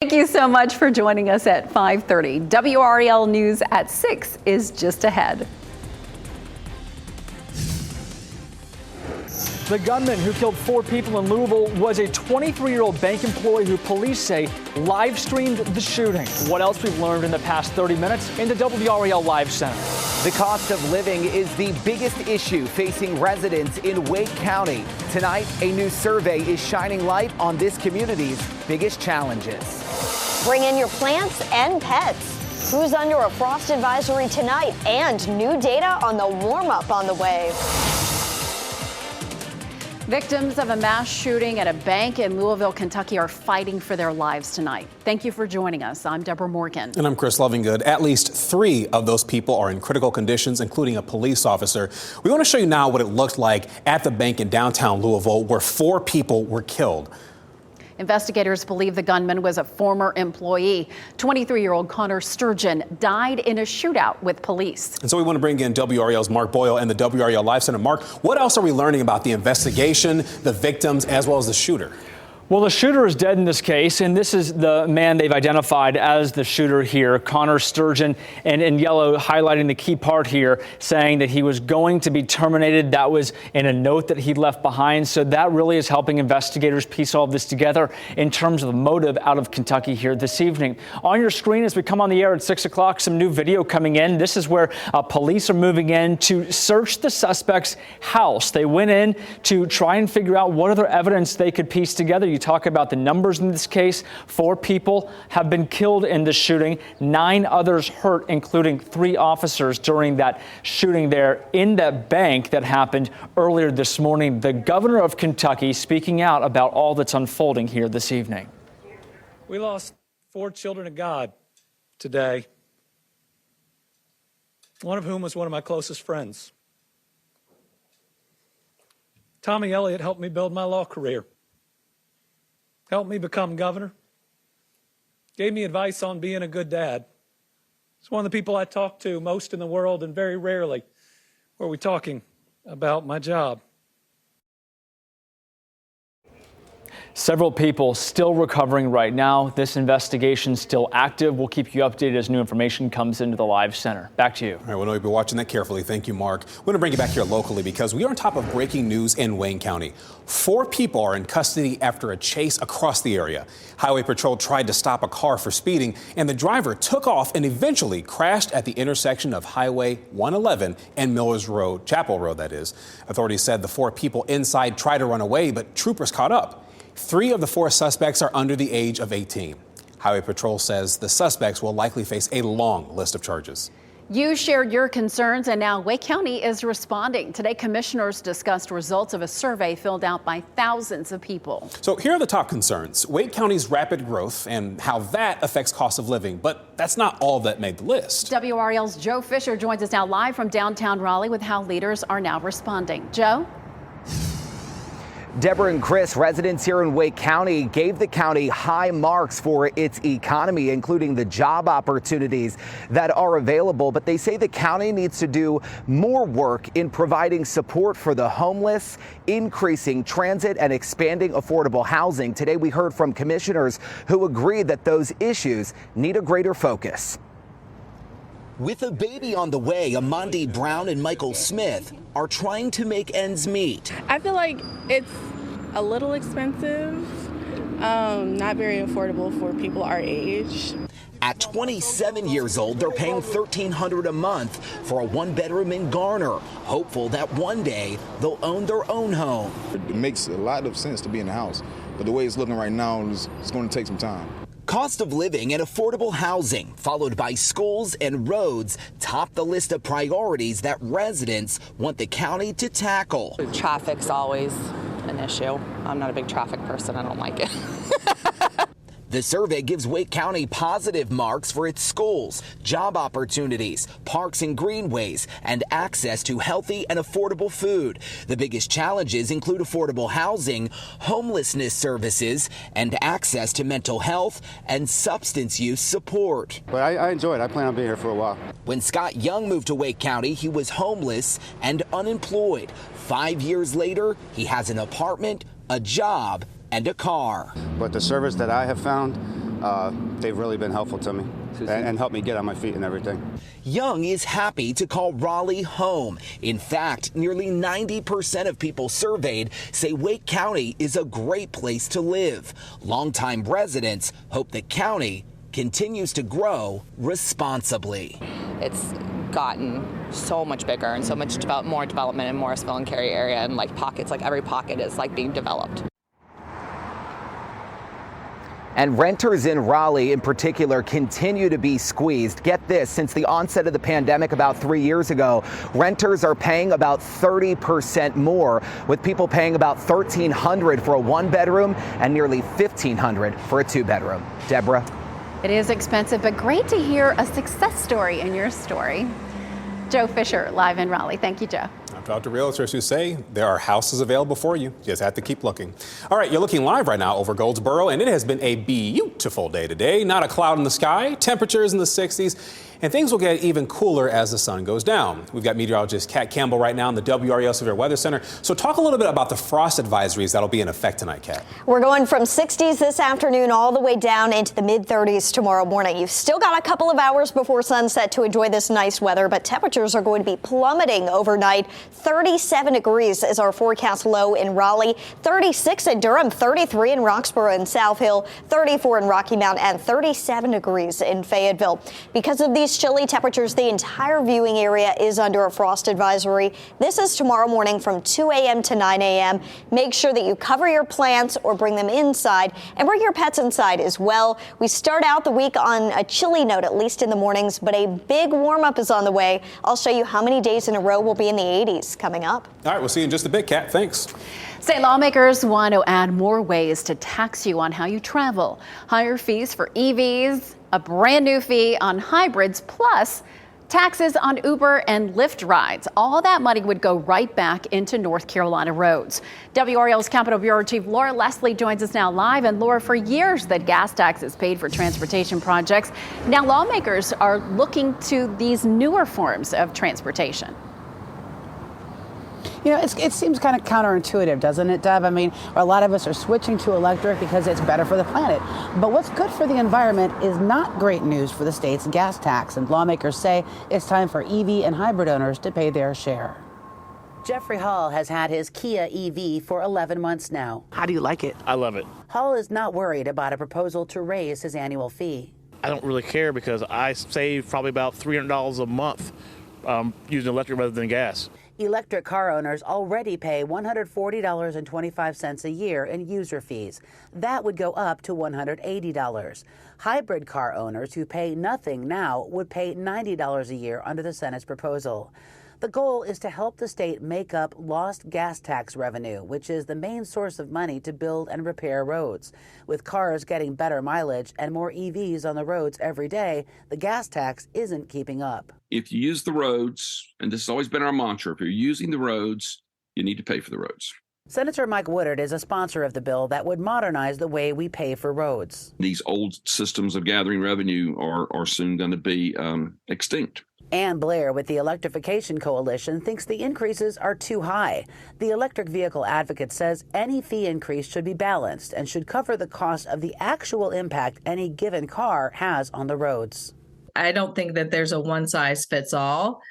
Thank you so much for joining us at 5:30. WRAL News at 6 is just ahead. The gunman who killed 4 people in Louisville was a 23-year-old bank employee who police say live streamed the shooting. What else we've learned in the past 30 minutes in the WRAL Live Center. The cost of living is the biggest issue facing residents in Wake County. Tonight, a new survey is shining light on this community's biggest challenges. Bring in your plants and pets. Who's under a frost advisory tonight? And new data on the warm-up on the way. Victims of a mass shooting at a bank in Louisville, Kentucky are fighting for their lives tonight. Thank you for joining us. I'm Deborah Morgan. And I'm Chris Lovingood. At least 3 of those people are in critical conditions, including a police officer. We want to show you now what it looked like at the bank in downtown Louisville, where 4 people were killed. Investigators believe the gunman was a former employee. 23-year-old Connor Sturgeon died in a shootout with police. And so we want to bring in WRAL's Mark Boyle and the WRAL Live Center. Mark, what else are we learning about the investigation, the victims, as well as the shooter? Well, the shooter is dead in this case, and this is the man they've identified as the shooter here, Connor Sturgeon, and in yellow highlighting the key part here, saying that he was going to be terminated. That was in a note that he left behind. So that really is helping investigators piece all of this together in terms of the motive out of Kentucky here this evening. On your screen, as we come on the air at 6 o'clock, some new video coming in. This is where police are moving in to search the suspect's house. They went in to try and figure out what other evidence they could piece together. You talk about the numbers in this case. 4 people have been killed in the shooting, 9 others hurt, including 3 officers during that shooting there in that bank that happened earlier this morning. The governor of Kentucky speaking out about all that's unfolding here this evening. We lost 4 children of God today, one of whom was one of my closest friends. Tommy Elliott helped me build my law career, helped me become governor, gave me advice on being a good dad. It's one of the people I talk to most in the world, and very rarely were we talking about my job. Several people still recovering right now. This investigation still active. We'll keep you updated as new information comes into the Live Center. Back to you. All right, well, we'll be watching that carefully. Thank you, Mark. We're going to bring you back here locally because we are on top of breaking news in Wayne County. 4 people are in custody after a chase across the area. Highway Patrol tried to stop a car for speeding, and the driver took off and eventually crashed at the intersection of Highway 111 and Millers Road, Chapel Road, that is. Authorities said the 4 people inside tried to run away, but troopers caught up. 3 of the 4 suspects are under the age of 18. Highway Patrol says the suspects will likely face a long list of charges. You shared your concerns, and now Wake County is responding. Today, commissioners discussed results of a survey filled out by thousands of people. So here are the top concerns. Wake County's rapid growth and how that affects cost of living. But that's not all that made the list. WRAL's Joe Fisher joins us now live from downtown Raleigh with how leaders are now responding. Joe? Deborah and Chris, residents here in Wake County gave the county high marks for its economy, including the job opportunities that are available. But they say the county needs to do more work in providing support for the homeless, increasing transit, and expanding affordable housing. Today, we heard from commissioners who agree that those issues need a greater focus. With a baby on the way, Amandi Brown and Michael Smith are trying to make ends meet. I feel like it's a little expensive, not very affordable for people our age. At 27 years old, they're paying $1,300 a month for a 1-bedroom in Garner, hopeful that one day they'll own their own home. It makes a lot of sense to be in a house, but the way it's looking right now, it's going to take some time. Cost of living and affordable housing, followed by schools and roads, top the list of priorities that residents want the county to tackle. Traffic's always an issue. I'm not a big traffic person. I don't like it. The survey gives Wake County positive marks for its schools, job opportunities, parks and greenways, and access to healthy and affordable food. The biggest challenges include affordable housing, homelessness services, and access to mental health and substance use support. But I enjoy it. I plan on being here for a while. When Scott Young moved to Wake County, he was homeless and unemployed. 5 years later, he has an apartment, a job, and a car. But the service that I have found they've really been helpful to me and helped me get on my feet and everything. Young is happy to call Raleigh home. In fact, nearly 90% of people surveyed say Wake County is a great place to live. Longtime residents hope the county continues to grow responsibly. It's gotten so much bigger and so much more development in Morrisville and Cary area, and like pockets, like every pocket is like being developed. And renters in Raleigh in particular continue to be squeezed. Get this, since the onset of the pandemic about 3 years ago, renters are paying about 30% more, with people paying about $1,300 for a one-bedroom and nearly $1,500 for a two-bedroom. Deborah? It is expensive, but great to hear a success story in your story. Joe Fisher, live in Raleigh. Thank you, Joe. I've talked to realtors who say there are houses available for you. You just have to keep looking. All right, you're looking live right now over Goldsboro, and it has been a beautiful day today. Not a cloud in the sky, temperatures in the 60s, and things will get even cooler as the sun goes down. We've got meteorologist Kat Campbell right now in the WRAL Severe Weather Center. So talk a little bit about the frost advisories that'll be in effect tonight, Kat. We're going from 60s this afternoon all the way down into the mid-30s tomorrow morning. You've still got a couple of hours before sunset to enjoy this nice weather, but temperatures are going to be plummeting overnight. 37 degrees is our forecast low in Raleigh, 36 in Durham, 33 in Roxborough and South Hill, 34 in Rocky Mount, and 37 degrees in Fayetteville. Because of these chilly temperatures, the entire viewing area is under a frost advisory. This is tomorrow morning from 2 a.m. to 9 a.m. Make sure that you cover your plants or bring them inside, and bring your pets inside as well. We start out the week on a chilly note, at least in the mornings, but a big warm-up is on the way. I'll show you how many days in a row will be in the 80s coming up. All right, we'll see you in just a bit, Kat. Thanks. State lawmakers want to add more ways to tax you on how you travel. Higher fees for EVs, a brand new fee on hybrids, plus taxes on Uber and Lyft rides. All that money would go right back into North Carolina roads. WRAL's Capitol Bureau Chief Laura Leslie joins us now live. And Laura, for years that gas taxes paid for transportation projects. Now lawmakers are looking to these newer forms of transportation. You know, it seems kind of counterintuitive, doesn't it, Deb? I mean, a lot of us are switching to electric because it's better for the planet. But what's good for the environment is not great news for the state's gas tax. And lawmakers say it's time for EV and hybrid owners to pay their share. Jeffrey Hall has had his Kia EV for 11 months now. How do you like it? I love it. Hall is not worried about a proposal to raise his annual fee. I don't really care because I save probably about $300 a month using electric rather than gas. Electric car owners already pay $140.25 a year in user fees. That would go up to $180. Hybrid car owners who pay nothing now would pay $90 a year under the Senate's proposal. The goal is to help the state make up lost gas tax revenue, which is the main source of money to build and repair roads. With cars getting better mileage and more EVs on the roads every day, the gas tax isn't keeping up. If you use the roads, and this has always been our mantra, if you're using the roads, you need to pay for the roads. Senator Mike Woodard is a sponsor of the bill that would modernize the way we pay for roads. These old systems of gathering revenue are soon going to be extinct. Ann Blair with the Electrification Coalition thinks the increases are too high. The electric vehicle advocate says any fee increase should be balanced and should cover the cost of the actual impact any given car has on the roads. I don't think that there's a one-size-fits-all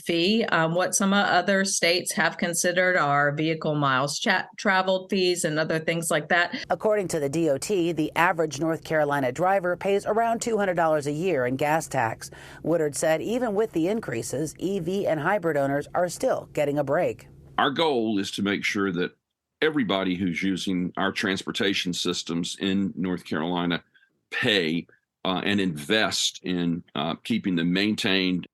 fee. What some other states have considered are vehicle miles traveled fees and other things like that. According to the DOT, the average North Carolina driver pays around $200 a year in gas tax. Woodard said even with the increases, EV and hybrid owners are still getting a break. Our goal is to make sure that everybody who's using our transportation systems in North Carolina pay and invest in keeping them maintained.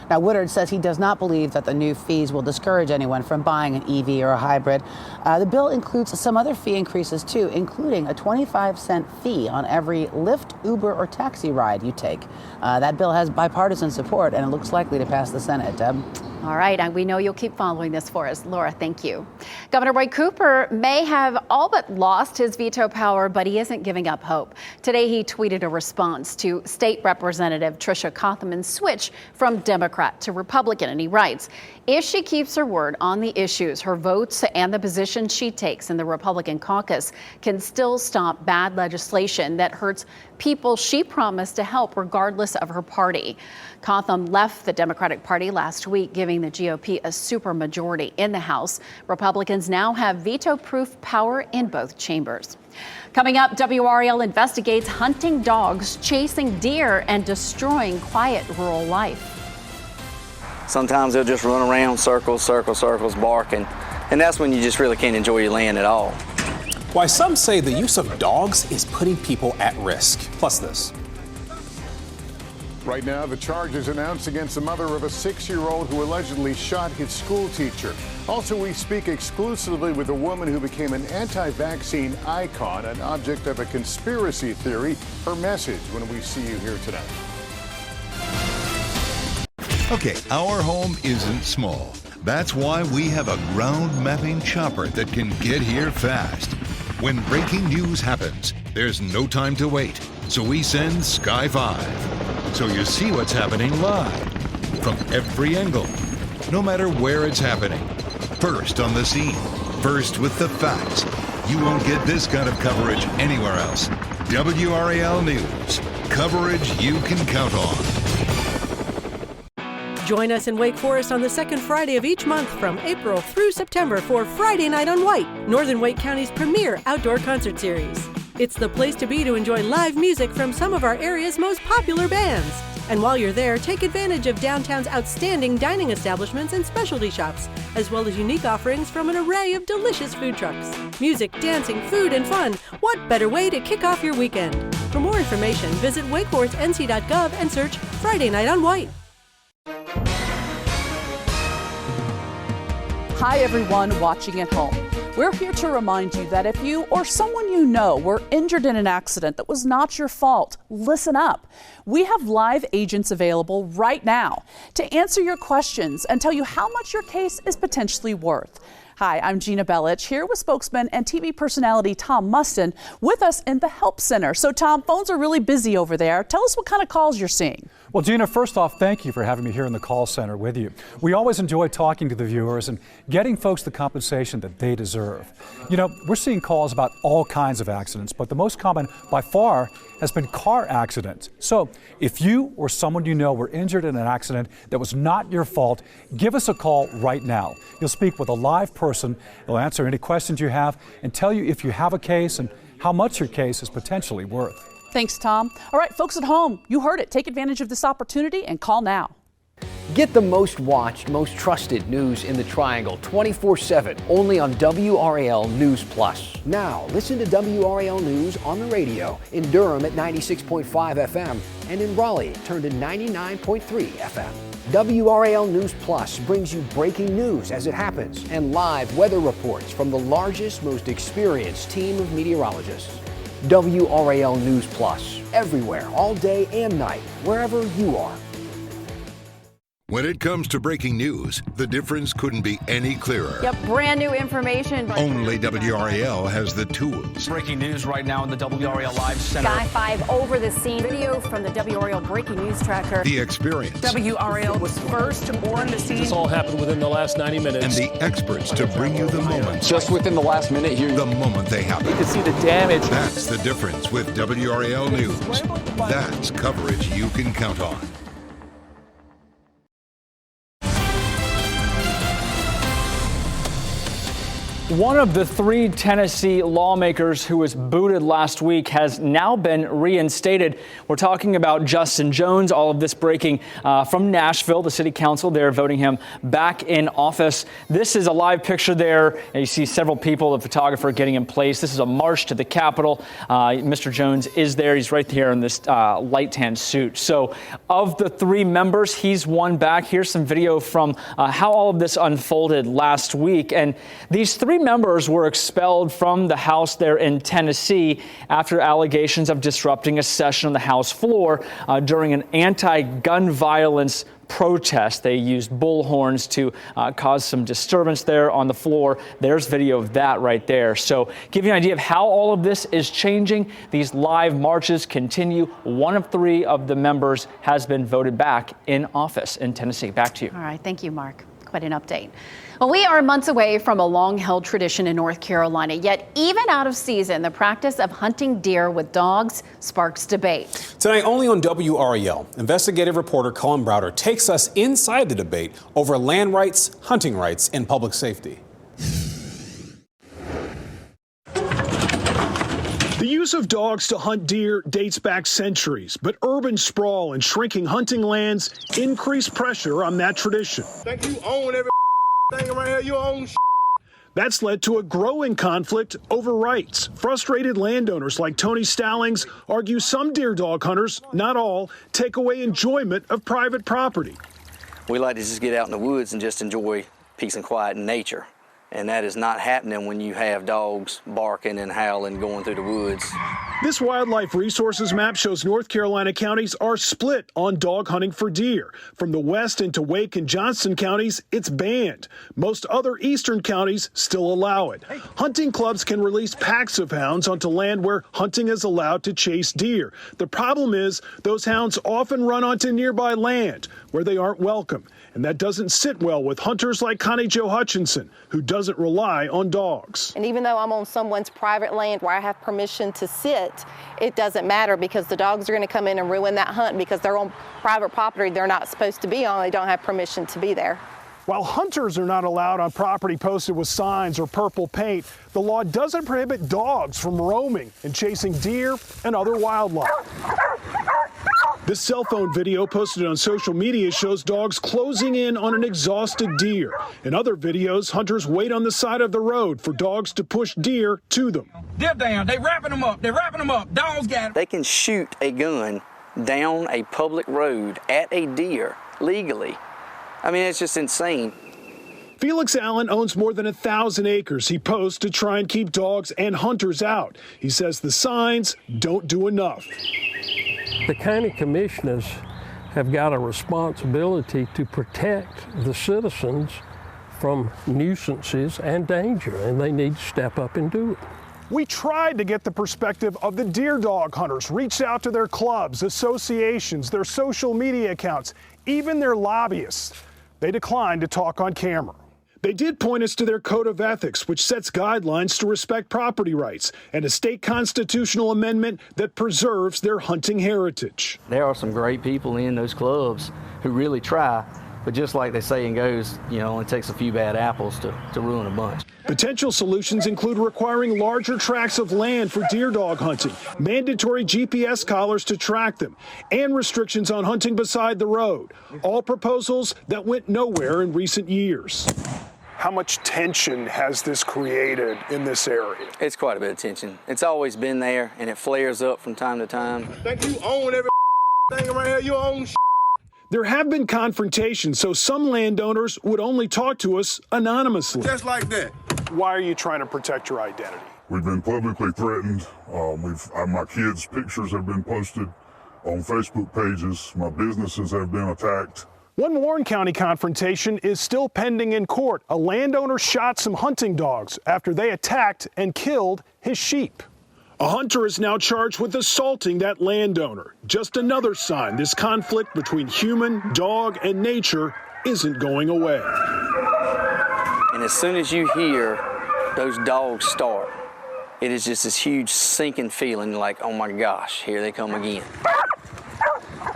Now, Woodard says he does not believe that the new fees will discourage anyone from buying an EV or a hybrid. The bill includes some other fee increases, too, including a 25-cent fee on every Lyft, Uber, or taxi ride you take. That bill has bipartisan support, and it looks likely to pass the Senate. Deb? All right, and we know you'll keep following this for us. Laura, thank you. Governor Roy Cooper may have all but lost his veto power, but he isn't giving up hope. Today, he tweeted a response to State Representative Tricia Cotham's switch from Democrat to Republican, and he writes, if she keeps her word on the issues, her votes and the position she takes in the Republican caucus can still stop bad legislation that hurts people she promised to help regardless of her party. Cotham left the Democratic Party last week, giving the GOP a supermajority in the House. Republicans now have veto-proof power in both chambers. Coming up, WRAL investigates hunting dogs, chasing deer, and destroying quiet rural life. Sometimes they'll just run around circles, barking, and that's when you just really can't enjoy your land at all. Why some say the use of dogs is putting people at risk. Plus this. Right now, the charge is announced against the mother of a 6-year-old who allegedly shot his school teacher. Also, we speak exclusively with a woman who became an anti-vaccine icon, an object of a conspiracy theory. Her message when we see you here tonight. Okay, our home isn't small. That's why we have a ground mapping chopper that can get here fast. When breaking news happens, there's no time to wait. So we send Sky 5. So you see what's happening live, from every angle, no matter where it's happening. First on the scene, first with the facts. You won't get this kind of coverage anywhere else. WRAL News, coverage you can count on. Join us in Wake Forest on the second Friday of each month from April through September for Friday Night on White, Northern Wake County's premier outdoor concert series. It's the place to be to enjoy live music from some of our area's most popular bands. And while you're there, take advantage of downtown's outstanding dining establishments and specialty shops, as well as unique offerings from an array of delicious food trucks. Music, dancing, food, and fun. What better way to kick off your weekend? For more information, visit wakeforestnc.gov and search Friday Night on White. Hi everyone watching at home. We're here to remind you that if you or someone you know were injured in an accident that was not your fault, listen up. We have live agents available right now to answer your questions and tell you how much your case is potentially worth. Hi, I'm Gina Bellich, here with spokesman and TV personality Tom Mustin with us in the Help Center. So Tom, phones are really busy over there. Tell us what kind of calls you're seeing. Well, Gina, first off, thank you for having me here in the call center with you. We always enjoy talking to the viewers and getting folks the compensation that they deserve. You know, we're seeing calls about all kinds of accidents, but the most common by far has been car accidents. So if you or someone you know were injured in an accident that was not your fault, give us a call right now. You'll speak with a live person. They'll answer any questions you have and tell you if you have a case and how much your case is potentially worth. Thanks, Tom. All right, folks at home, you heard it. Take advantage of this opportunity and call now. Get the most watched, most trusted news in the Triangle 24/7, only on WRAL News Plus. Now, listen to WRAL News on the radio in Durham at 96.5 FM and in Raleigh, turn to 99.3 FM. WRAL News Plus brings you breaking news as it happens and live weather reports from the largest, most experienced team of meteorologists. WRAL News Plus, everywhere, all day and night, wherever you are. When it comes to breaking news, the difference couldn't be any clearer. Yep, brand new information. Only WRAL has the tools. Breaking news right now in the WRAL Live Center. Sky 5 over the scene. Video from the WRAL Breaking News Tracker. The experience. WRAL was first on the scene. This all happened within the last 90 minutes. And the experts to bring you the moments. Just within the last minute here. The moment they happen. You can see the damage. That's the difference with WRAL News. That's coverage you can count on. One of the 3 Tennessee lawmakers who was booted last week has now been reinstated. We're talking about Justin Jones. All of this breaking from Nashville, the city council. They're voting him back in office. This is a live picture there. You see several people, the photographer getting in place. This is a march to the Capitol. Mr. Jones is there. He's right here in this light tan suit. So of the 3 members, he's one back. Here's some video from how all of this unfolded last week. And these 3 3 members were expelled from the House there in Tennessee after allegations of disrupting a session on the House floor during an anti-gun violence protest. They used bullhorns to cause some disturbance there on the floor. There's video of that right there. So give you an idea of how all of this is changing. These live marches continue. 1 of 3 of the members has been voted back in office in Tennessee. Back to you. All right. Thank you, Mark. Quite an update. Well, we are months away from a long-held tradition in North Carolina, yet even out of season, the practice of hunting deer with dogs sparks debate. Tonight, only on WRAL, investigative reporter Colin Browder takes us inside the debate over land rights, hunting rights, and public safety. The use of dogs to hunt deer dates back centuries, but urban sprawl and shrinking hunting lands increase pressure on that tradition. Think you own everything around here, you own That's led to a growing conflict over rights. Frustrated landowners like Tony Stallings argue some deer dog hunters, not all, take away enjoyment of private property. We like to just get out in the woods and just enjoy peace and quiet in nature. And that is not happening when you have dogs barking and howling going through the woods. This wildlife resources map shows North Carolina counties are split on dog hunting for deer. From the west into Wake and Johnston counties, it's banned. Most other eastern counties still allow it. Hunting clubs can release packs of hounds onto land where hunting is allowed to chase deer. The problem is those hounds often run onto nearby land where they aren't welcome. And that doesn't sit well with hunters like Connie Jo Hutchinson, who doesn't rely on dogs. And even though I'm on someone's private land where I have permission to sit, it doesn't matter because the dogs are going to come in and ruin that hunt because they're on private property they're not supposed to be on. They don't have permission to be there. While hunters are not allowed on property posted with signs or purple paint, the law doesn't prohibit dogs from roaming and chasing deer and other wildlife. This cell phone video posted on social media shows dogs closing in on an exhausted deer. In other videos, hunters wait on the side of the road for dogs to push deer to them. They're down. They wrapping them up. They're wrapping them up. Dogs got it. They can shoot a gun down a public road at a deer legally. I mean, it's just insane. Felix Allen owns more than 1,000 acres he posts to try and keep dogs and hunters out. He says the signs don't do enough. The county commissioners have got a responsibility to protect the citizens from nuisances and danger, and they need to step up and do it. We tried to get the perspective of the deer dog hunters, reached out to their clubs, associations, their social media accounts, even their lobbyists. They declined to talk on camera. They did point us to their code of ethics, which sets guidelines to respect property rights, and a state constitutional amendment that preserves their hunting heritage. There are some great people in those clubs who really try, but just like they say and goes, you know, it only takes a few bad apples to ruin a bunch. Potential solutions include requiring larger tracts of land for deer dog hunting, mandatory GPS collars to track them, and restrictions on hunting beside the road. All proposals that went nowhere in recent years. How much tension has this created in this area? It's quite a bit of tension. It's always been there, and it flares up from time to time. Think you own everything around here, you own There have been confrontations, so some landowners would only talk to us anonymously. Just like that. Why are you trying to protect your identity? We've been publicly threatened. My kids' pictures have been posted on Facebook pages. My businesses have been attacked. One Warren County confrontation is still pending in court. A landowner shot some hunting dogs after they attacked and killed his sheep. A hunter is now charged with assaulting that landowner. Just another sign this conflict between human, dog, and nature isn't going away. And as soon as you hear those dogs start, it is just this huge sinking feeling like, oh my gosh, here they come again.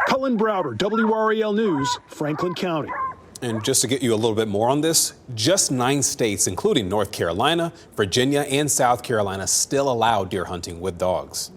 Colin Browder, WRAL News, Franklin County. And just to get you a little bit more on this, just 9 states, including North Carolina, Virginia, and South Carolina, still allow deer hunting with dogs.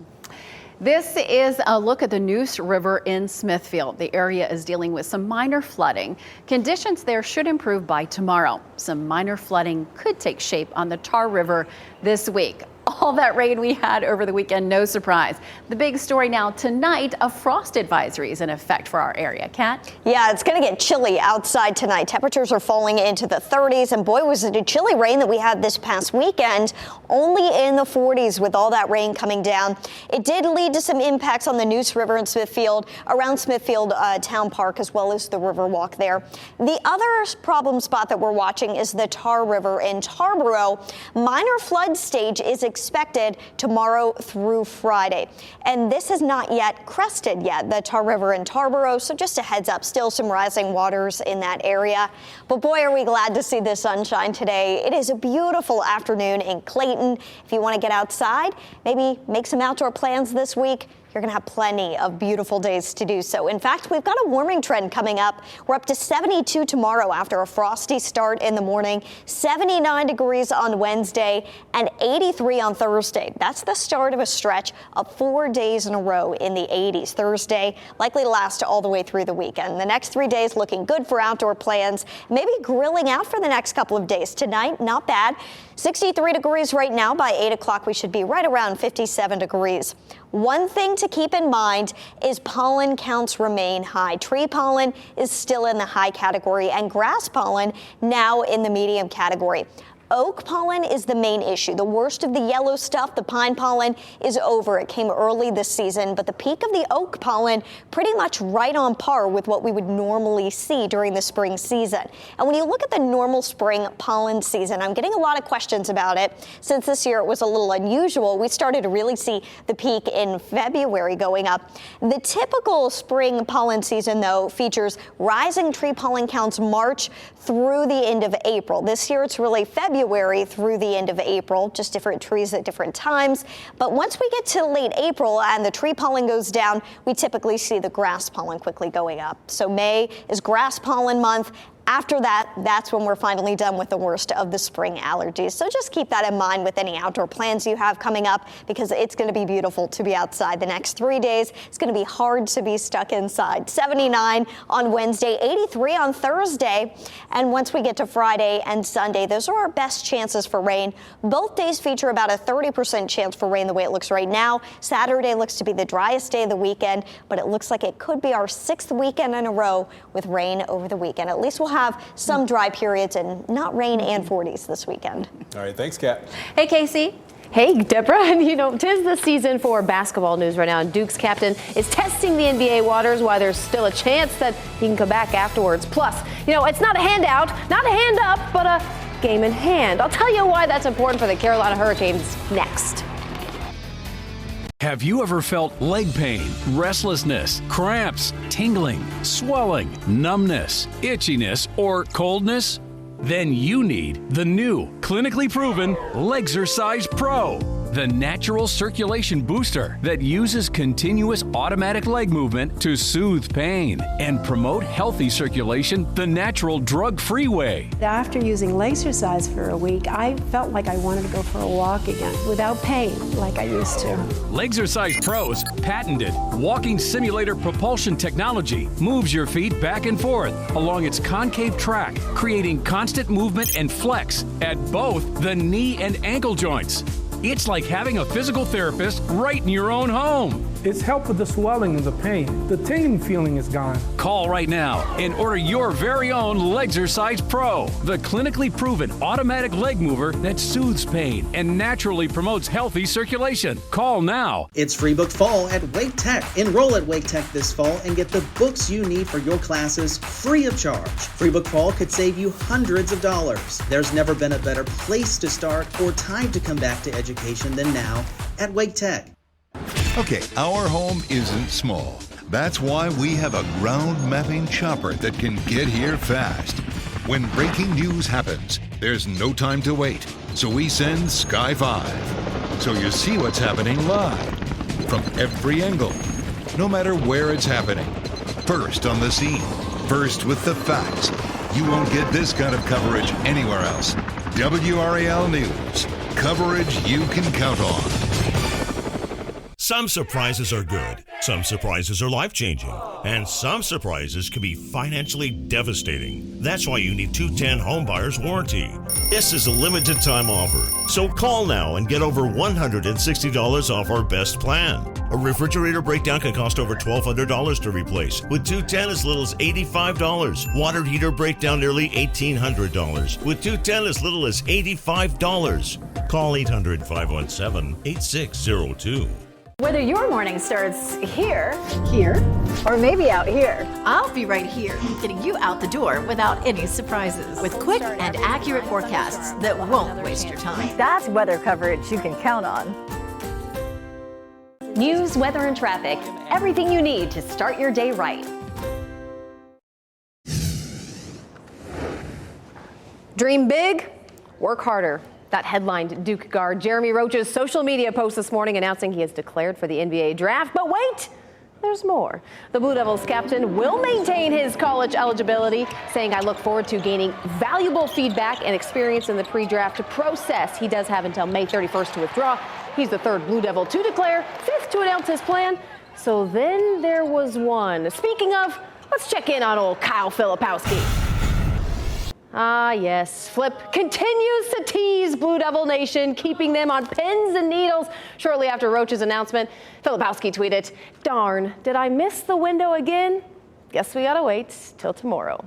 This is a look at the Neuse River in Smithfield. The area is dealing with some minor flooding. Conditions there should improve by tomorrow. Some minor flooding could take shape on the Tar River this week. all that rain we had over the weekend, no surprise. The big story now tonight, a frost advisory is in effect for our area. Kat? Yeah, it's going to get chilly outside tonight. Temperatures are falling into the 30s, and boy, was it a chilly rain that we had this past weekend, only in the 40s with all that rain coming down. It did lead to some impacts on the Neuse River in Smithfield, around Smithfield Town Park, as well as the Riverwalk there. The other problem spot that we're watching is the Tar River in Tarboro. Minor flood stage is expected tomorrow through Friday. And this is not yet crested yet, the Tar River in Tarboro. So just a heads up, still some rising waters in that area. But boy, are we glad to see the sunshine today. It is a beautiful afternoon in Clayton. If you want to get outside, maybe make some outdoor plans this week, you're going to have plenty of beautiful days to do so. In fact, we've got a warming trend coming up. We're up to 72 tomorrow after a frosty start in the morning, 79 degrees on Wednesday, and 83 on Thursday. That's the start of a stretch of 4 days in a row in the 80s. Thursday likely to last all the way through the weekend. The next 3 days looking good for outdoor plans, maybe grilling out for the next couple of days. Tonight, not bad. 63 degrees right now. By 8 o'clock, we should be right around 57 degrees. One thing to keep in mind is pollen counts remain high. Tree pollen is still in the high category and grass pollen now in the medium category. Oak pollen is the main issue. The worst of the yellow stuff, the pine pollen, is over. It came early this season, but the peak of the oak pollen pretty much right on par with what we would normally see during the spring season. And when you look at the normal spring pollen season, I'm getting a lot of questions about it. Since this year it was a little unusual, we started to really see the peak in February going up. The typical spring pollen season, though, features rising tree pollen counts March through the end of April. This year it's really February through the end of April, just different trees at different times. But once we get to late April and the tree pollen goes down, we typically see the grass pollen quickly going up. So May is grass pollen month. After that, that's when we're finally done with the worst of the spring allergies. So just keep that in mind with any outdoor plans you have coming up, because it's going to be beautiful to be outside the next 3 days. It's going to be hard to be stuck inside. 79 on Wednesday, 83 on Thursday. And once we get to Friday and Sunday, those are our best chances for rain. Both days feature about a 30% chance for rain the way it looks right now. Saturday looks to be the driest day of the weekend, but it looks like it could be our 6th weekend in a row with rain over the weekend. At least we'll have some dry periods and not rain and 40s this weekend. All right, thanks, Kat. Hey, Casey. Hey, Deborah, and you know, 'tis the season for basketball news right now. Duke's captain is testing the NBA waters while there's still a chance that he can come back afterwards. Plus, you know, it's not a handout, not a hand up, but a game in hand. I'll tell you why that's important for the Carolina Hurricanes next. Have you ever felt leg pain, restlessness, cramps, tingling, swelling, numbness, itchiness, or coldness? Then you need the new, clinically proven Legzercise Pro, the natural circulation booster that uses continuous automatic leg movement to soothe pain and promote healthy circulation the natural drug-free way. After using Legzercise for a week, I felt like I wanted to go for a walk again without pain like I used to. Legzercise Pro's patented walking simulator propulsion technology moves your feet back and forth along its concave track, creating constant movement and flex at both the knee and ankle joints. It's like having a physical therapist right in your own home. It's helped with the swelling and the pain. The tingling feeling is gone. Call right now and order your very own Legzercise Pro, the clinically proven automatic leg mover that soothes pain and naturally promotes healthy circulation. Call now. It's Free Booked Fall at Wake Tech. Enroll at Wake Tech this fall and get the books you need for your classes free of charge. Free Booked Fall could save you hundreds of dollars. There's never been a better place to start or time to come back to education than now at Wake Tech. Okay, our home isn't small. That's why we have a ground mapping chopper that can get here fast. When breaking news happens, there's no time to wait. So we send Sky 5. So you see what's happening live, from every angle, no matter where it's happening. First on the scene, first with the facts. You won't get this kind of coverage anywhere else. WRAL News, coverage you can count on. Some surprises are good, some surprises are life-changing, and some surprises can be financially devastating. That's why you need 210 Home Buyer's Warranty. This is a limited time offer, so call now and get over $160 off our best plan. A refrigerator breakdown can cost over $1,200 to replace, with 210 as little as $85. Water heater breakdown nearly $1,800, with 210 as little as $85. Call 800-517-8602. Whether your morning starts here, or maybe out here, I'll be right here, getting you out the door without any surprises. With quick and accurate forecasts that won't waste your time. That's weather coverage you can count on. News, weather, and traffic. Everything you need to start your day right. Dream big, work harder. That headlined Duke guard Jeremy Roach's social media post this morning announcing he has declared for the NBA draft. But wait, there's more. The Blue Devils captain will maintain his college eligibility, saying, "I look forward to gaining valuable feedback and experience in the pre-draft process." He does have until May 31st to withdraw. He's the third Blue Devil to declare, fifth to announce his plan. So then there was one. Speaking of, let's check in on old Kyle Filipowski. Ah, yes. Flip continues to tease Blue Devil Nation, keeping them on pins and needles. Shortly after Roach's announcement, Filipowski tweeted, "Darn, did I miss the window again? Guess we gotta wait till tomorrow."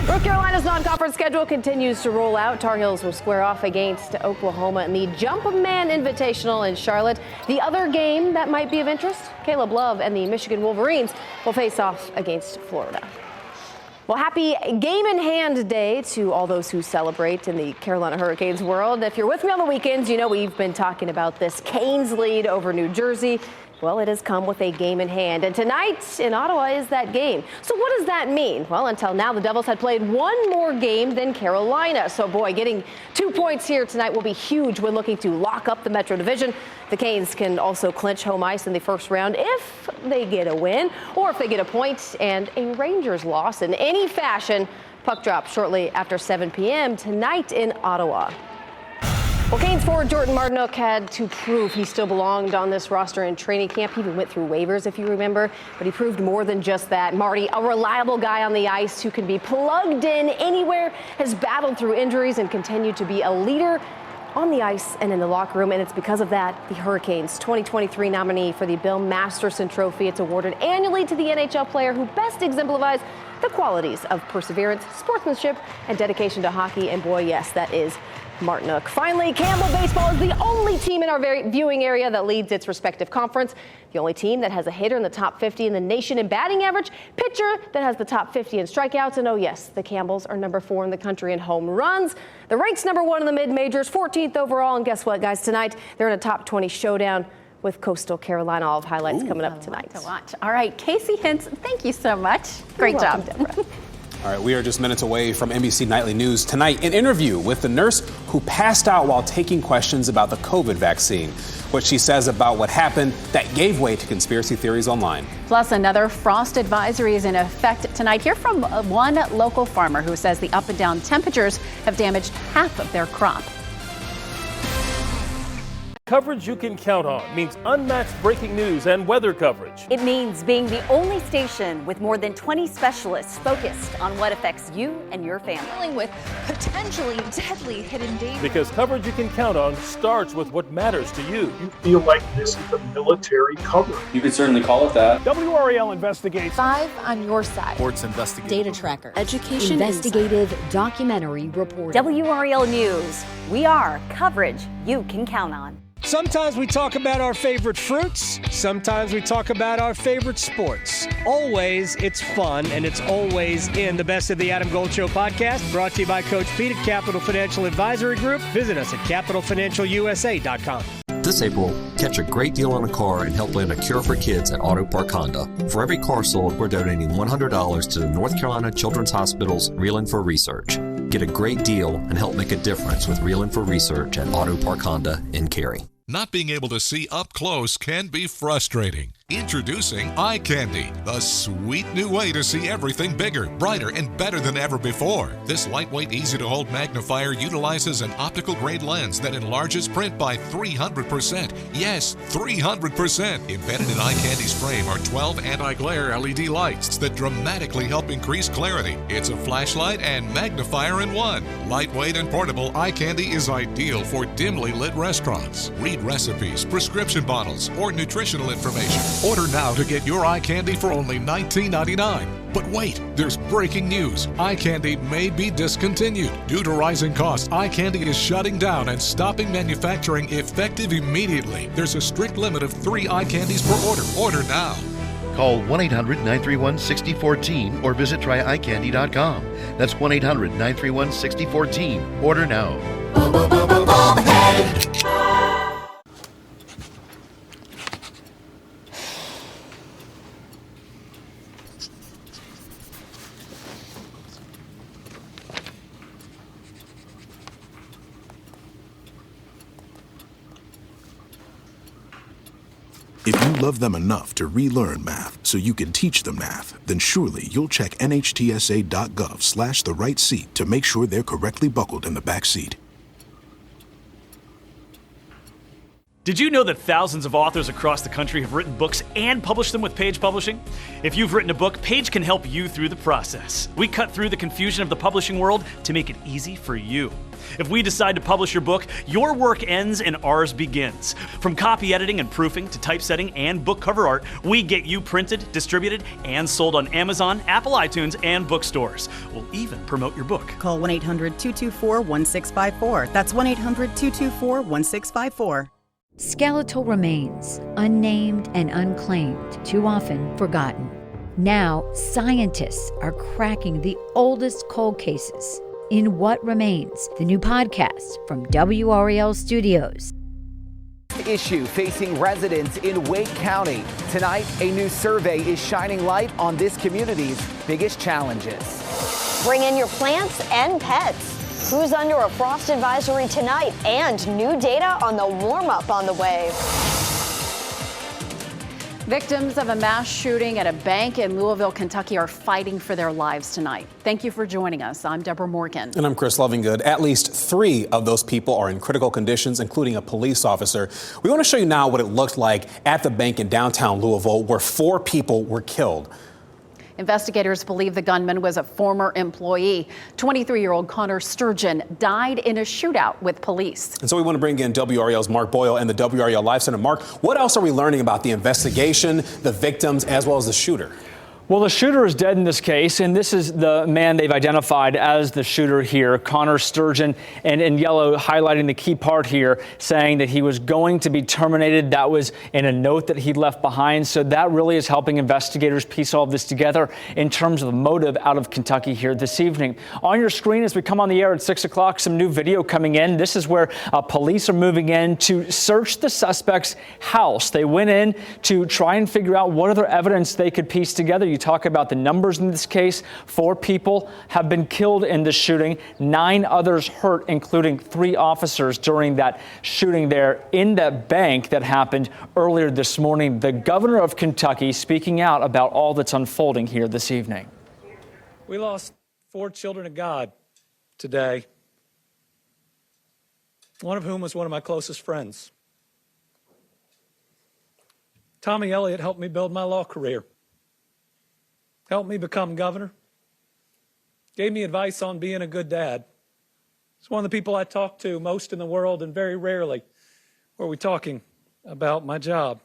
North Carolina's non-conference schedule continues to roll out. Tar Heels will square off against Oklahoma in the Jumpman Invitational in Charlotte. The other game that might be of interest, Caleb Love and the Michigan Wolverines will face off against Florida. Well, happy Game in Hand Day to all those who celebrate in the Carolina Hurricanes world. If you're with me on the weekends, you know we've been talking about this Canes lead over New Jersey. Well, it has come with a game in hand, and tonight in Ottawa is that game. So what does that mean? Well, until now, the Devils had played one more game than Carolina. So, boy, getting 2 points here tonight will be huge when looking to lock up the Metro Division. The Canes can also clinch home ice in the first round if they get a win, or if they get a point and a Rangers loss in any fashion. Puck drop shortly after 7 p.m. tonight in Ottawa. Well, Canes forward Jordan Martinook had to prove he still belonged on this roster in training camp. He even went through waivers, if you remember, but he proved more than just that. Marty, a reliable guy on the ice who can be plugged in anywhere, has battled through injuries and continued to be a leader on the ice and in the locker room, and it's because of that the Hurricanes 2023 nominee for the Bill Masterson Trophy. It's awarded annually to the NHL player who best exemplifies the qualities of perseverance, sportsmanship, and dedication to hockey. And boy, yes, that is Martinook. Finally, Campbell Baseball is the only team in our viewing area that leads its respective conference. The only team that has a hitter in the top 50 in the nation in batting average, pitcher that has the top 50 in strikeouts, and oh yes, the Campbells are number 4 in the country in home runs. The rank's number 1 in the mid-majors, 14th overall, and guess what, guys? Tonight, they're in a top 20 showdown with Coastal Carolina. All of highlights coming up tonight. To watch. All right, Casey Hintz, thank you so much. Great job, Deborah. All right, we are just minutes away from NBC Nightly News. Tonight, an interview with the nurse who passed out while taking questions about the COVID vaccine. What she says about what happened that gave way to conspiracy theories online. Plus, another frost advisory is in effect tonight. Hear from one local farmer who says the up and down temperatures have damaged half of their crop. Coverage you can count on means unmatched breaking news and weather coverage. It means being the only station with more than 20 specialists focused on what affects you and your family. Dealing with potentially deadly hidden dangers. Because coverage you can count on starts with what matters to you. You feel like this is the military cover. You could certainly call it that. WRAL investigates. 5 on your side. Sports investigative. Data tracker. Education investigative documentary reporting. WRAL News. We are coverage you can count on. Sometimes we talk about our favorite fruits. Sometimes we talk about our favorite sports. Always, it's fun, and it's always in the Best of the Adam Gold Show podcast, brought to you by Coach Pete at Capital Financial Advisory Group. Visit us at capitalfinancialusa.com. This April, catch a great deal on a car and help land a cure for kids at Auto Park Honda. For every car sold, we're donating $100 to the North Carolina Children's Hospital's Reelin' for Research. Get a great deal and help make a difference with Reelin' for Research at Auto Park Honda in Cary. Not being able to see up close can be frustrating. Introducing eye candy, the sweet new way to see everything bigger, brighter, and better than ever before. This lightweight, easy-to-hold magnifier utilizes an optical-grade lens that enlarges print by 300%. Yes, 300%. Embedded in eye candy's frame are 12 anti-glare LED lights that dramatically help increase clarity. It's a flashlight and magnifier in one. Lightweight and portable, eye candy is ideal for dimly lit restaurants. Read recipes, prescription bottles, or nutritional information. Order now to get your eye candy for only $19.99. But wait, there's breaking news. Eye candy may be discontinued. Due to rising costs, eye candy is shutting down and stopping manufacturing effective immediately. There's a strict limit of 3 eye candies per order. Order now. Call 1-800-931-6014 or visit tryeyecandy.com. That's 1-800-931-6014. Order now. If you love them enough to relearn math so you can teach them math, then surely you'll check nhtsa.gov/the right seat to make sure they're correctly buckled in the back seat. Did you know that thousands of authors across the country have written books and published them with Page Publishing? If you've written a book, Page can help you through the process. We cut through the confusion of the publishing world to make it easy for you. If we decide to publish your book, your work ends and ours begins. From copy editing and proofing to typesetting and book cover art, we get you printed, distributed, and sold on Amazon, Apple iTunes, and bookstores. We'll even promote your book. Call 1-800-224-1654. That's 1-800-224-1654. Skeletal remains, unnamed and unclaimed, too often forgotten. Now, scientists are cracking the oldest cold cases. In What Remains, the new podcast from WRAL Studios. Issue facing residents in Wake County. Tonight, a new survey is shining light on this community's biggest challenges. Bring in your plants and pets. Who's under a frost advisory tonight? And new data on the warm-up on the way. Victims of a mass shooting at a bank in Louisville, Kentucky are fighting for their lives tonight. Thank you for joining us. I'm Deborah Morgan. And I'm Chris Lovingood. At least 3 of those people are in critical conditions, including a police officer. We want to show you now what it looked like at the bank in downtown Louisville, where 4 people were killed. Investigators believe the gunman was a former employee. 23-year-old Connor Sturgeon died in a shootout with police. And so we want to bring in WRAL's Mark Boyle and the WRAL Live Center. Mark, what else are we learning about the investigation, the victims, as well as the shooter? Well, the shooter is dead in this case, and this is the man they've identified as the shooter here, Connor Sturgeon, and in yellow highlighting the key part here, saying that he was going to be terminated. That was in a note that he left behind. So that really is helping investigators piece all of this together in terms of the motive out of Kentucky here this evening. On your screen, as we come on the air at 6 o'clock, some new video coming in. This is where police are moving in to search the suspect's house. They went in to try and figure out what other evidence they could piece together. You talk about the numbers in this case. 4 people have been killed in this shooting, 9 others hurt, including 3 officers during that shooting there in that bank that happened earlier this morning. The governor of Kentucky speaking out about all that's unfolding here this evening. We lost 4 children of God today, one of whom was one of my closest friends. Tommy Elliott helped me build my law career. Helped me become governor, gave me advice on being a good dad. It's one of the people I talk to most in the world, and very rarely are we talking about my job.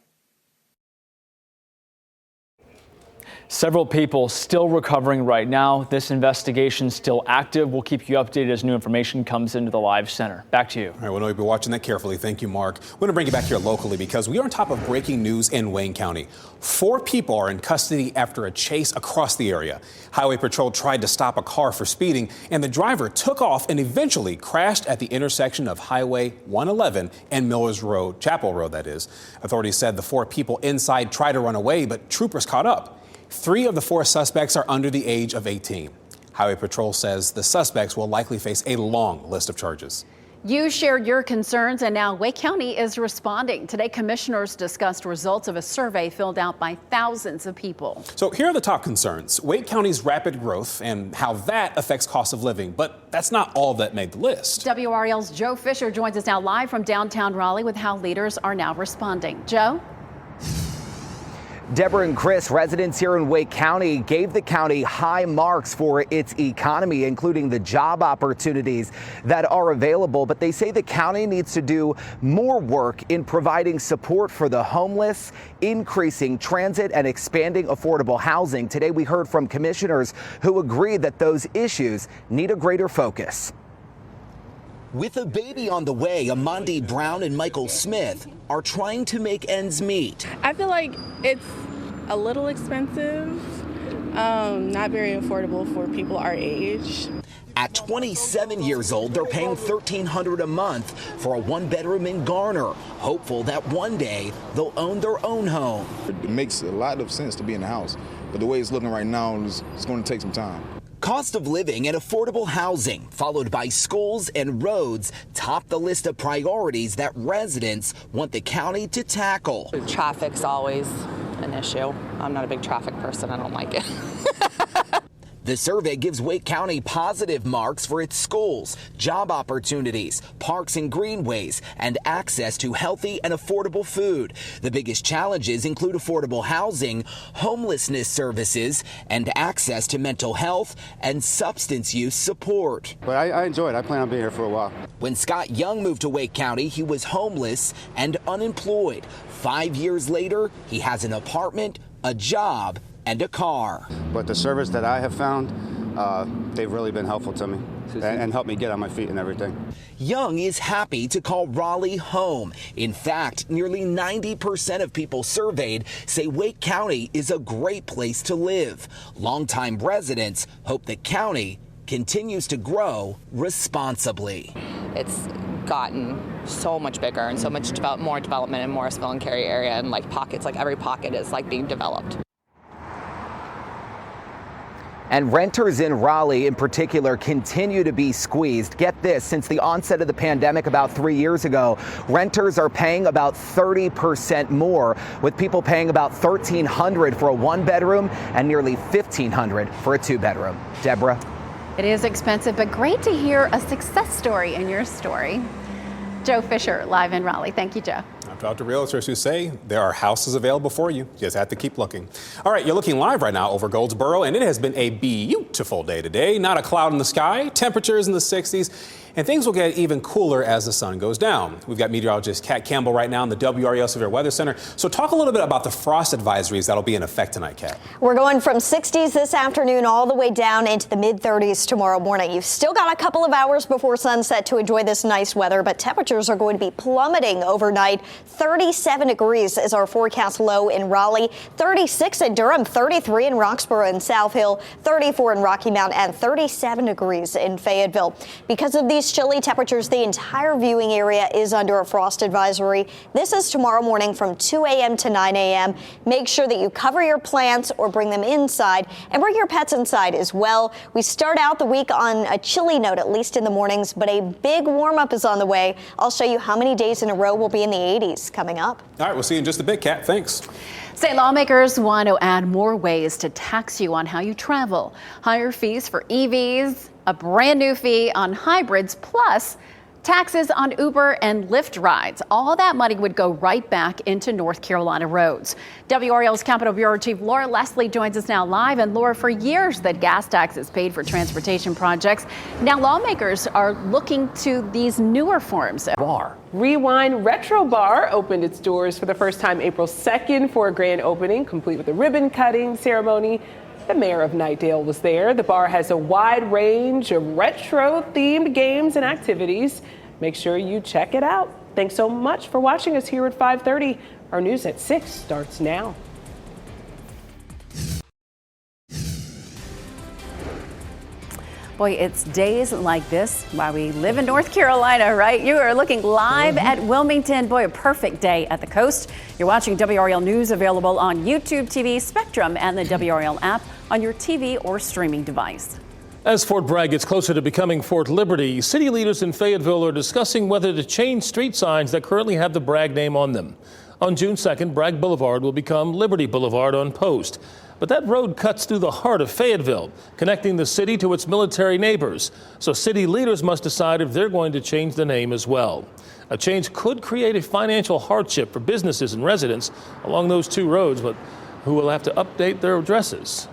Several people still recovering right now. This investigation still active. We'll keep you updated as new information comes into the Live Center. Back to you. All right, well, we'll be watching that carefully. Thank you, Mark. We're going to bring you back here locally because we are on top of breaking news in Wayne County. 4 people are in custody after a chase across the area. Highway Patrol tried to stop a car for speeding, and the driver took off and eventually crashed at the intersection of Highway 111 and Millers Road, Chapel Road, that is. Authorities said the 4 people inside tried to run away, but troopers caught up. 3 of the 4 suspects are under the age of 18. Highway Patrol says the suspects will likely face a long list of charges. You shared your concerns, and now Wake County is responding. Today, commissioners discussed results of a survey filled out by thousands of people. So here are the top concerns: Wake County's rapid growth and how that affects cost of living. But that's not all that made the list. WRAL's Joe Fisher joins us now live from downtown Raleigh with how leaders are now responding. Joe? Deborah and Chris, residents here in Wake County, gave the county high marks for its economy, including the job opportunities that are available. But they say the county needs to do more work in providing support for the homeless, increasing transit, and expanding affordable housing. Today, we heard from commissioners who agree that those issues need a greater focus. With a baby on the way, Amandi Brown and Michael Smith are trying to make ends meet. I feel like it's a little expensive, not very affordable for people our age. At 27 years old, they're paying $1,300 a month for a one-bedroom in Garner, hopeful that one day they'll own their own home. It makes a lot of sense to be in the house, but the way it's looking right now, it's going to take some time. Cost of living and affordable housing, followed by schools and roads, top the list of priorities that residents want the county to tackle. Traffic's always an issue. I'm not a big traffic person. I don't like it. The survey gives Wake County positive marks for its schools, job opportunities, parks and greenways, and access to healthy and affordable food. The biggest challenges include affordable housing, homelessness services, and access to mental health and substance use support. But I enjoy it. I plan on being here for a while. When Scott Young moved to Wake County, he was homeless and unemployed. 5 years later, he has an apartment, a job, and a car. But the service that I have found, they've really been helpful to me and helped me get on my feet and everything. Young is happy to call Raleigh home. In fact, nearly 90% of people surveyed say Wake County is a great place to live. Longtime residents hope the county continues to grow responsibly. It's gotten so much bigger and so much more development in Morrisville and Cary area, and like pockets, like every pocket is like being developed. And renters in Raleigh in particular continue to be squeezed. Get this, since the onset of the pandemic about 3 years ago, renters are paying about 30% more, with people paying about $1,300 for a one-bedroom and nearly $1,500 for a two-bedroom. Deborah? It is expensive, but great to hear a success story in your story. Joe Fisher, live in Raleigh. Thank you, Joe. Out to realtors who say there are houses available for you. You just have to keep looking. All right, you're looking live right now over Goldsboro, and it has been a beautiful day today. Not a cloud in the sky, temperatures in the 60s, and things will get even cooler as the sun goes down. We've got meteorologist Kat Campbell right now in the WRAL Severe Weather Center. So talk a little bit about the frost advisories that'll be in effect tonight, Kat. We're going from 60s this afternoon all the way down into the mid-30s tomorrow morning. You've still got a couple of hours before sunset to enjoy this nice weather, but temperatures are going to be plummeting overnight. 37 degrees is our forecast low in Raleigh, 36 in Durham, 33 in Roxborough and South Hill, 34 in Rocky Mount, and 37 degrees in Fayetteville. Because of these chilly temperatures, the entire viewing area is under a frost advisory. This is tomorrow morning from 2 a.m. to 9 a.m. Make sure that you cover your plants or bring them inside, and bring your pets inside as well. We start out the week on a chilly note, at least in the mornings, but a big warm-up is on the way. I'll show you how many days in a row will be in the 80s coming up. All right, we'll see you in just a bit, Kat. Thanks. State lawmakers want to add more ways to tax you on how you travel. Higher fees for EVs, a brand new fee on hybrids, plus taxes on Uber and Lyft rides. All that money would go right back into North Carolina roads. WRAL's Capitol Bureau Chief Laura Leslie joins us now live. And Laura, for years that gas taxes paid for transportation projects. Now lawmakers are looking to these newer forms. Bar. Rewind Retro Bar opened its doors for the first time April 2nd for a grand opening, complete with a ribbon cutting ceremony. The mayor of Knightdale was there. The bar has a wide range of retro-themed games and activities. Make sure you check it out. Thanks so much for watching us here at 5:30. Our news at 6 starts now. Boy, it's days like this while we live in North Carolina, right? You are looking live at Wilmington. Boy, a perfect day at the coast. You're watching WRAL News, available on YouTube TV, Spectrum, and the WRAL app on your TV or streaming device. As Fort Bragg gets closer to becoming Fort Liberty, city leaders in Fayetteville are discussing whether to change street signs that currently have the Bragg name on them. On June 2nd, Bragg Boulevard will become Liberty Boulevard on Post. But that road cuts through the heart of Fayetteville, connecting the city to its military neighbors. So city leaders must decide if they're going to change the name as well. A change could create a financial hardship for businesses and residents along those two roads, but who will have to update their addresses.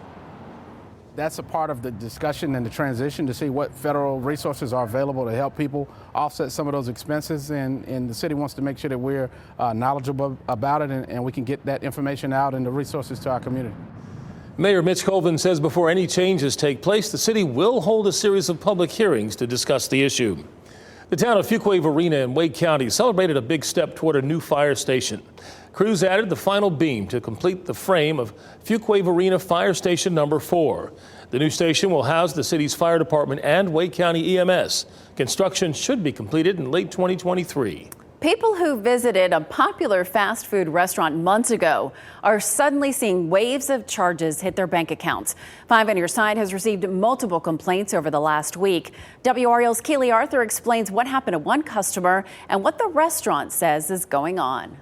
That's a part of the discussion and the transition to see what federal resources are available to help people offset some of those expenses. And the city wants to make sure that we're knowledgeable about it and we can get that information out and the resources to our community. Mayor Mitch Colvin says before any changes take place, the city will hold a series of public hearings to discuss the issue. The town of Fuquay-Varina in Wake County celebrated a big step toward a new fire station. Crews added the final beam to complete the frame of Fuquay-Varina Fire Station number 4. The new station will house the city's fire department and Wake County EMS. Construction should be completed in late 2023. People who visited a popular fast food restaurant months ago are suddenly seeing waves of charges hit their bank accounts. 5 on Your Side has received multiple complaints over the last week. WRAL's Keely Arthur explains what happened to one customer and what the restaurant says is going on.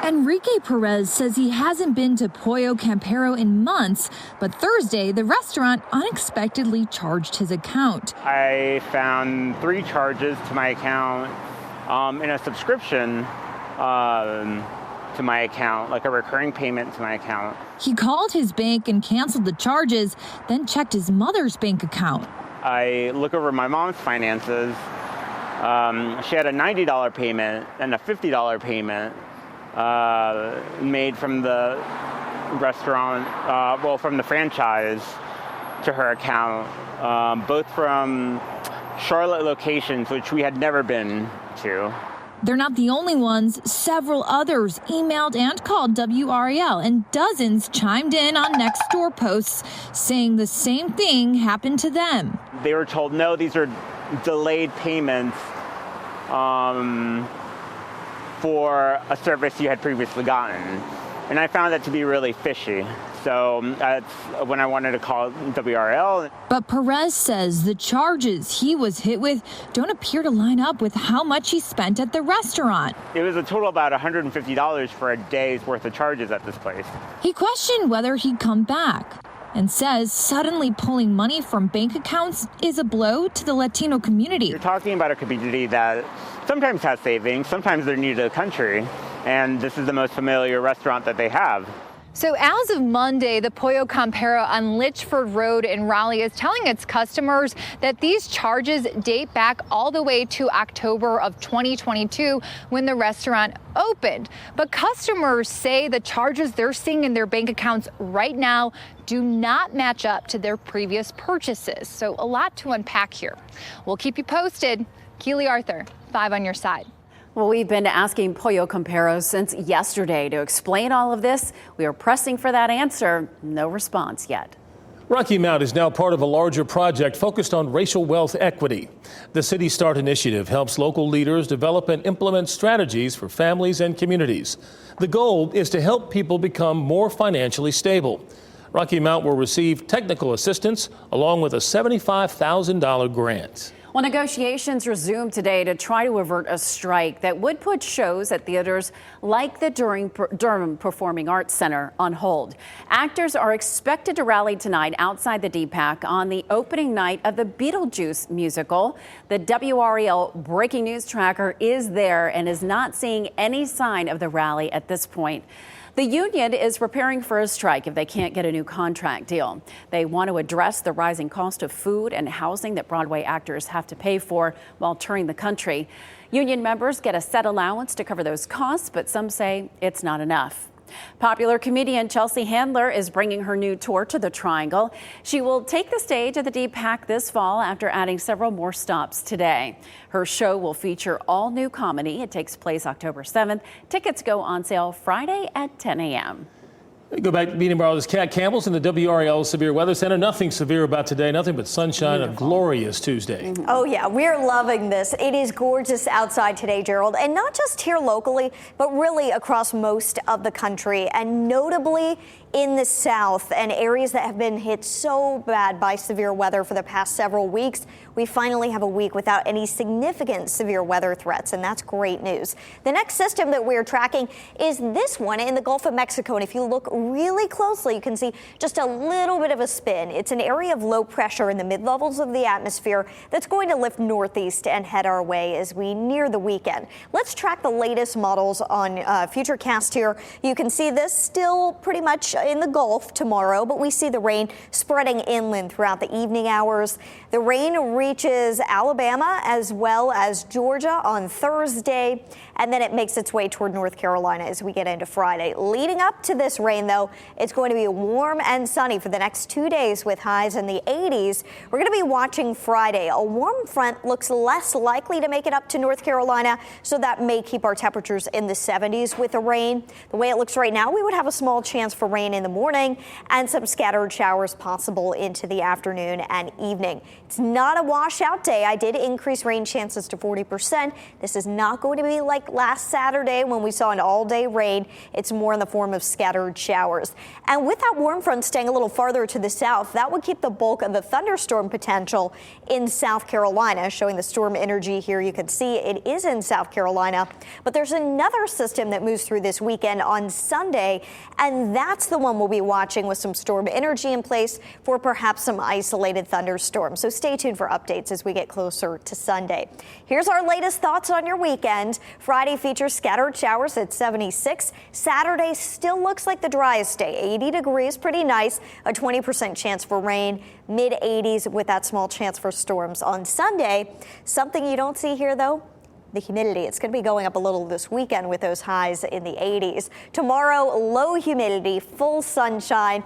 Enrique Perez says he hasn't been to Pollo Campero in months, but Thursday, the restaurant unexpectedly charged his account. I found 3 charges to my account in a subscription to my account, like a recurring payment to my account. He called his bank and canceled the charges, then checked his mother's bank account. I look over my mom's finances. She had a $90 payment and a $50 payment made from the restaurant, from the franchise to her account, both from Charlotte locations, which we had never been to. They're not the only ones. Several others emailed and called WRAL, and dozens chimed in on Nextdoor posts saying the same thing happened to them. They were told, no, these are delayed payments for a service you had previously gotten. And I found that to be really fishy. So that's when I wanted to call WRAL. But Perez says the charges he was hit with don't appear to line up with how much he spent at the restaurant. It was a total about $150 for a day's worth of charges at this place. He questioned whether he'd come back and says suddenly pulling money from bank accounts is a blow to the Latino community. You're talking about a community that sometimes has savings, sometimes they're new to the country, and this is the most familiar restaurant that they have. So as of Monday, the Pollo Campero on Litchford Road in Raleigh is telling its customers that these charges date back all the way to October of 2022 when the restaurant opened. But customers say the charges they're seeing in their bank accounts right now do not match up to their previous purchases. So a lot to unpack here. We'll keep you posted. Keely Arthur, 5 on Your Side. Well, we've been asking Pollo Campero since yesterday to explain all of this. We are pressing for that answer. No response yet. Rocky Mount is now part of a larger project focused on racial wealth equity. The City Start initiative helps local leaders develop and implement strategies for families and communities. The goal is to help people become more financially stable. Rocky Mount will receive technical assistance along with a $75,000 grant. Well, negotiations resumed today to try to avert a strike that would put shows at theaters like the Durham Performing Arts Center on hold. Actors are expected to rally tonight outside the DPAC on the opening night of the Beetlejuice musical. The WRAL Breaking News Tracker is there and is not seeing any sign of the rally at this point. The union is preparing for a strike if they can't get a new contract deal. They want to address the rising cost of food and housing that Broadway actors have to pay for while touring the country. Union members get a set allowance to cover those costs, but some say it's not enough. Popular comedian Chelsea Handler is bringing her new tour to the Triangle. She will take the stage at the DPAC this fall after adding several more stops today. Her show will feature all new comedy. It takes place October 7th. Tickets go on sale Friday at 10 a.m. Go back to meteorologist Kat Campbell's in the WRAL Severe Weather Center. Nothing severe about today, nothing but sunshine. Beautiful. A glorious Tuesday. Oh, yeah, we're loving this. It is gorgeous outside today, Gerald, and not just here locally, but really across most of the country, and notably in the south and areas that have been hit so bad by severe weather for the past several weeks. We finally have a week without any significant severe weather threats, and that's great news. The next system that we're tracking is this one in the Gulf of Mexico, and if you look really closely, you can see just a little bit of a spin. It's an area of low pressure in the mid-levels of the atmosphere that's going to lift northeast and head our way as we near the weekend. Let's track the latest models on Futurecast here. You can see this still pretty much in the Gulf tomorrow, but we see the rain spreading inland throughout the evening hours. The rain reaches Alabama as well as Georgia on Thursday, and then it makes its way toward North Carolina as we get into Friday. Leading up to this rain, though, it's going to be warm and sunny for the next 2 days with highs in the 80s. We're going to be watching Friday. A warm front looks less likely to make it up to North Carolina, so that may keep our temperatures in the 70s with the rain. The way it looks right now, we would have a small chance for rain in the morning and some scattered showers possible into the afternoon and evening. It's not a washout day. I did increase rain chances to 40%. This is not going to be like last Saturday when we saw an all-day rain. It's more in the form of scattered showers. And with that warm front staying a little farther to the south, that would keep the bulk of the thunderstorm potential in South Carolina. Showing the storm energy here, you can see it is in South Carolina. But there's another system that moves through this weekend on Sunday, and that's the one we'll be watching with some storm energy in place for perhaps some isolated thunderstorms. So stay tuned for updates as we get closer to Sunday. Here's our latest thoughts on your weekend. Friday features scattered showers at 76. Saturday still looks like the driest day. 80 degrees, pretty nice. A 20% chance for rain. Mid 80s with that small chance for storms on Sunday. Something you don't see here, though, the humidity. It's going to be going up a little this weekend with those highs in the 80s. Tomorrow, low humidity, full sunshine.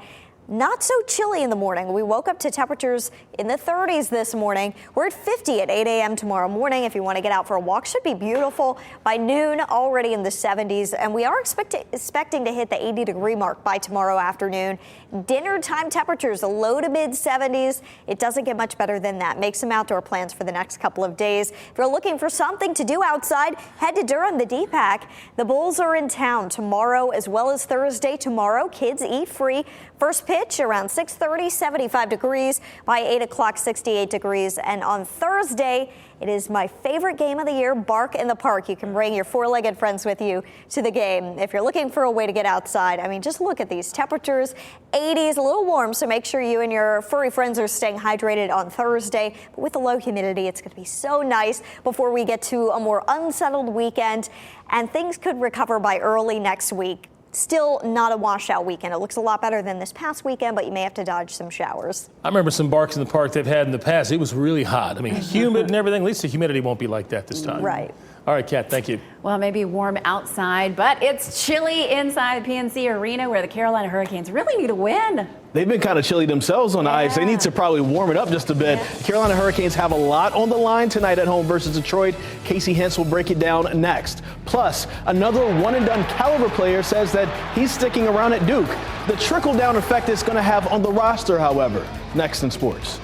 Not so chilly in the morning. We woke up to temperatures in the 30s this morning. We're at 50 at 8 a.m. tomorrow morning. If you want to get out for a walk, should be beautiful. By noon, already in the 70s. And we are expecting to hit the 80-degree mark by tomorrow afternoon. Dinner time temperatures, low to mid 70s. It doesn't get much better than that. Make some outdoor plans for the next couple of days. If you're looking for something to do outside, head to Durham, the D-Pack. The Bulls are in town tomorrow as well as Thursday. Tomorrow, kids eat free. First pitch around 6:30, 75 degrees. By 8 o'clock, 68 degrees. And on Thursday, it is my favorite game of the year, Bark in the Park. You can bring your four-legged friends with you to the game. If you're looking for a way to get outside, I mean, just look at these temperatures. 80s, a little warm, so make sure you and your furry friends are staying hydrated on Thursday. But with the low humidity, it's going to be so nice before we get to a more unsettled weekend. And things could recover by early next week. Still not a washout weekend. It looks a lot better than this past weekend, but you may have to dodge some showers. I remember some barks in the park they've had in the past. It was really hot. I mean, humid and everything. At least the humidity won't be like that this time. Right. All right, Kat, thank you. Well, maybe warm outside, but it's chilly inside the PNC Arena where the Carolina Hurricanes really need a win. They've been kind of chilly themselves on the ice. They need to probably warm it up just a bit. The Carolina Hurricanes have a lot on the line tonight at home versus Detroit. Casey Hentz will break it down next. Plus, another one-and-done caliber player says that he's sticking around at Duke. The trickle-down effect it's going to have on the roster, however. Next in sports.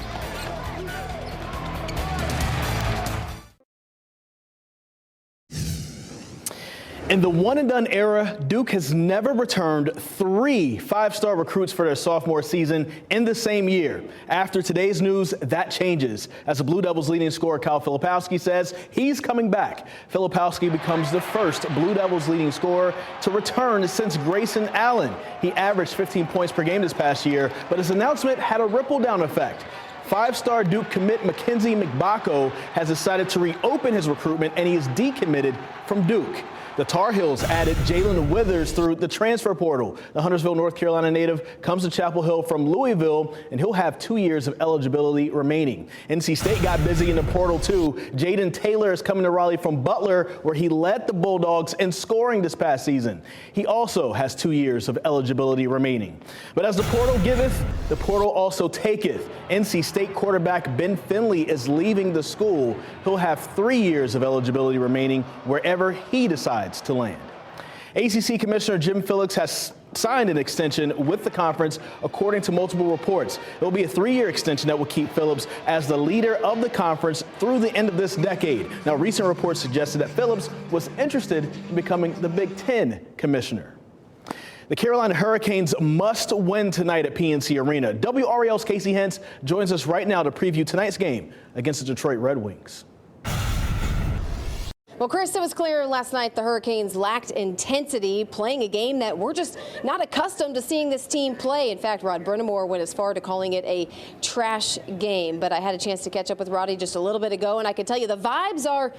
In the one-and-done era, Duke has never returned 3 five-star recruits for their sophomore season in the same year. After today's news, that changes. As the Blue Devils leading scorer Kyle Filipowski says, he's coming back. Filipowski becomes the first Blue Devils leading scorer to return since Grayson Allen. He averaged 15 points per game this past year, but his announcement had a ripple-down effect. Five-star Duke commit Mackenzie McBacco has decided to reopen his recruitment, and he is decommitted from Duke. The Tar Heels added Jalen Withers through the transfer portal. The Huntersville, North Carolina native comes to Chapel Hill from Louisville, and he'll have 2 years of eligibility remaining. NC State got busy in the portal, too. Jaden Taylor is coming to Raleigh from Butler, where he led the Bulldogs in scoring this past season. He also has 2 years of eligibility remaining. But as the portal giveth, the portal also taketh. NC State quarterback Ben Finley is leaving the school. He'll have 3 years of eligibility remaining wherever he decides to land. ACC Commissioner Jim Felix has signed an extension with the conference, according to multiple reports. It will be a 3-year extension that will keep Phillips as the leader of the conference through the end of this decade. Now, recent reports suggested that Phillips was interested in becoming the Big Ten commissioner. The Carolina Hurricanes must win tonight at PNC Arena. WRAL's Casey Hentz joins us right now to preview tonight's game against the Detroit Red Wings. Well, Chris, it was clear last night the Hurricanes lacked intensity, playing a game that we're just not accustomed to seeing this team play. In fact, Rod Brind'Amour went as far to calling it a trash game. But I had a chance to catch up with Roddy just a little bit ago, and I can tell you the vibes are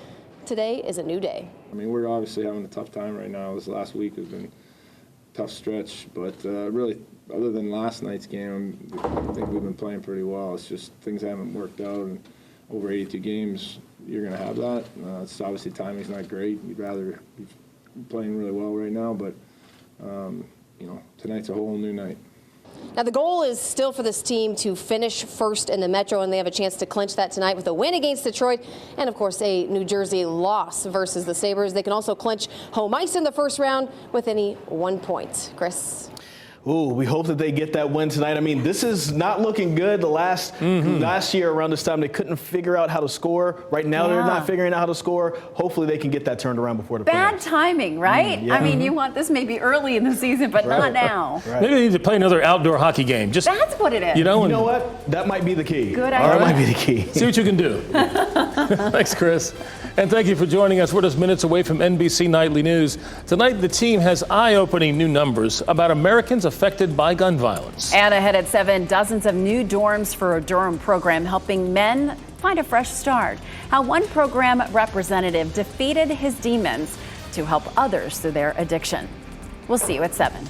today is a new day. I mean, we're obviously having a tough time right now. This last week has been a tough stretch, but really, other than last night's game, I think we've been playing pretty well. It's just things haven't worked out, and over 82 games, you're going to have that. It's obviously timing's not great. You'd rather be playing really well right now, but you know, tonight's a whole new night. Now, the goal is still for this team to finish first in the Metro, and they have a chance to clinch that tonight with a win against Detroit and, of course, a New Jersey loss versus the Sabres. They can also clinch home ice in the first round with any 1 point. Chris? Ooh, we hope that they get that win tonight. I mean, this is not looking good. The last year around this time, they couldn't figure out how to score. Right now, they're not figuring out how to score. Hopefully, they can get that turned around before the Bad playoffs. timing, right? I mean, you want this maybe early in the season, but not now. Maybe they need to play another outdoor hockey game. Just That's what it is. You know what? That might be the key. Good That idea. might be the key. See what you can do. Thanks, Chris. And thank you for joining us. We're just minutes away from NBC Nightly News. Tonight, the team has eye-opening new numbers about Americans affected by gun violence. And ahead at 7, dozens of new dorms for a Durham program helping men find a fresh start. How one program representative defeated his demons to help others through their addiction. We'll see you at 7.